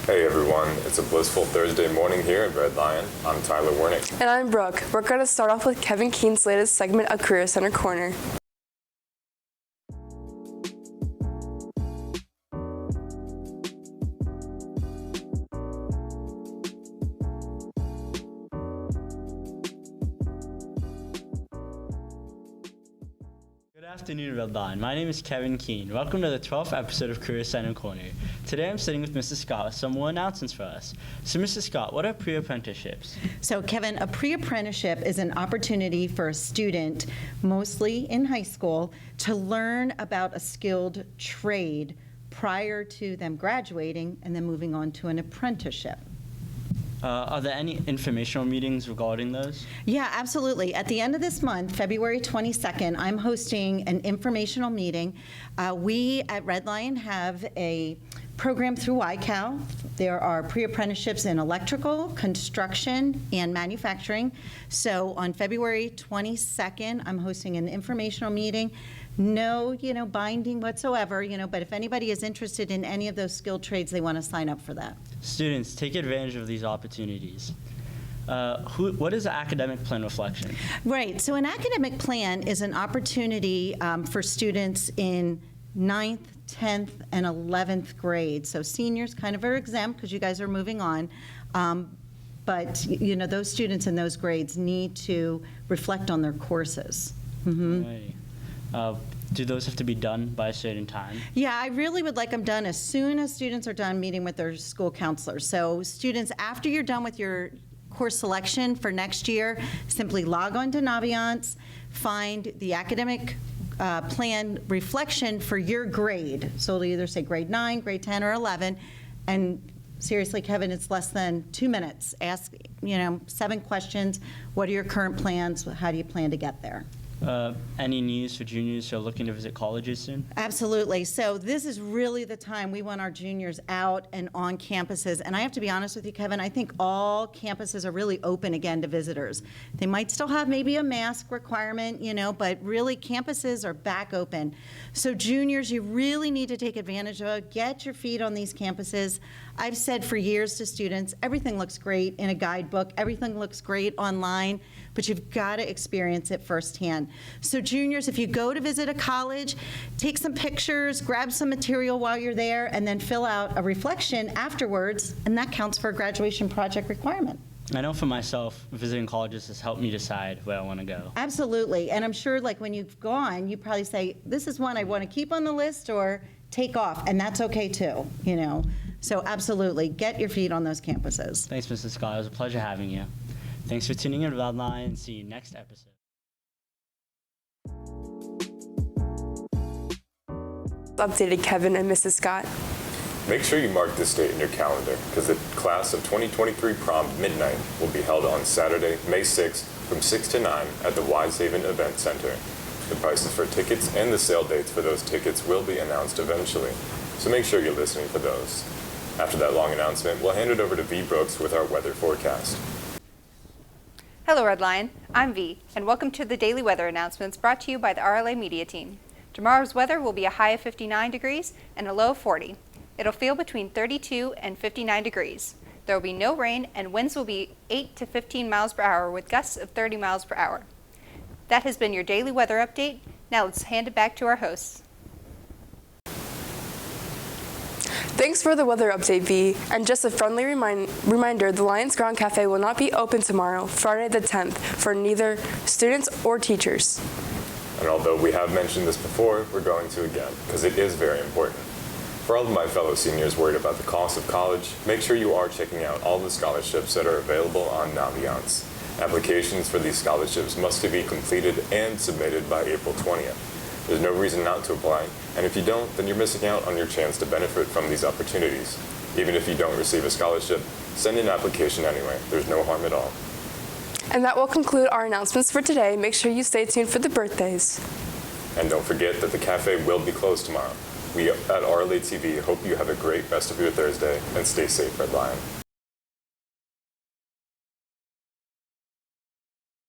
Hey everyone, it's a blissful Thursday morning here at Red Lion. I'm Tyler Wernick. And I'm Brooke. We're going to start off with Kevin Keen's latest segment of Career Center Corner. Good afternoon, Red Lion. My name is Kevin Keen. Welcome to the 12th episode of Career Center Corner. Today I'm sitting with Mrs. Scott with some more announcements for us. So, Mrs. Scott, what are pre-apprenticeships? So, Kevin, a pre-apprenticeship is an opportunity for a student, mostly in high school, to learn about a skilled trade prior to them graduating and then moving on to an apprenticeship. Are there any informational meetings regarding those? Yeah, absolutely. At the end of this month, February 22nd, I'm hosting an informational meeting. We at Red Lion have a program through ICAL. There are pre-apprenticeships in electrical, construction, and manufacturing. So on February 22nd, I'm hosting an informational meeting. No, binding whatsoever, but if anybody is interested in any of those skilled trades, they want to sign up for that. Students, take advantage of these opportunities. What is the academic plan reflection? Right. So an academic plan is an opportunity for students in 9th, 10th, and 11th grade. So seniors kind of are exempt because you guys are moving on. But, those students in those grades need to reflect on their courses. Mm-hmm. Do those have to be done by a certain time? Yeah, I really would like them done as soon as students are done meeting with their school counselors. So students, after you're done with your course selection for next year, simply log on to Naviance, find the academic plan reflection for your grade. So it'll either say grade 9, grade 10, or 11. And seriously, Kevin, it's less than 2 minutes. Ask, 7 questions. What are your current plans? How do you plan to get there? Any news for juniors who are looking to visit colleges soon? Absolutely. So this is really the time we want our juniors out and on campuses. And I have to be honest with you, Kevin, I think all campuses are really open again to visitors. They might still have maybe a mask requirement, but really campuses are back open. So juniors, you really need to take advantage of it. Get your feet on these campuses. I've said for years to students, everything looks great in a guidebook. Everything looks great online, but you've got to experience it firsthand. So juniors, if you go to visit a college, take some pictures, grab some material while you're there, and then fill out a reflection afterwards, and that counts for a graduation project requirement. I know for myself, visiting colleges has helped me decide where I want to go. Absolutely, and I'm sure when you've gone, you probably say, this is one I want to keep on the list or take off, and that's okay too, So absolutely, get your feet on those campuses. Thanks, Mrs. Scott. It was a pleasure having you. Thanks for tuning in to Red Lion, and see you next episode. Updated Kevin and Mrs. Scott. Make sure you mark this date in your calendar because the class of 2023 prom midnight will be held on Saturday, May 6th from 6 to 9 at the Wisehaven Event Center. The prices for tickets and the sale dates for those tickets will be announced eventually, so make sure you're listening for those. After that long announcement, we'll hand it over to V. Brooks with our weather forecast. Hello, Red Lion. I'm V, and welcome to the daily weather announcements brought to you by the RLA Media Team. Tomorrow's weather will be a high of 59 degrees and a low of 40. It'll feel between 32 and 59 degrees. There will be no rain, and winds will be 8 to 15 miles per hour with gusts of 30 miles per hour. That has been your daily weather update. Now let's hand it back to our hosts. Thanks for the weather update, V. And just a friendly reminder, the Lions Ground Cafe will not be open tomorrow, Friday the 10th, for neither students or teachers. And although we have mentioned this before, we're going to again, because it is very important. For all of my fellow seniors worried about the cost of college, make sure you are checking out all the scholarships that are available on Naviance. Applications for these scholarships must be completed and submitted by April 20th. There's no reason not to apply, and if you don't, then you're missing out on your chance to benefit from these opportunities. Even if you don't receive a scholarship, send an application anyway. There's no harm at all. And that will conclude our announcements for today. Make sure you stay tuned for the birthdays. And don't forget that the cafe will be closed tomorrow. We at RLA TV hope you have a great rest of your Thursday, and stay safe, Red Lion.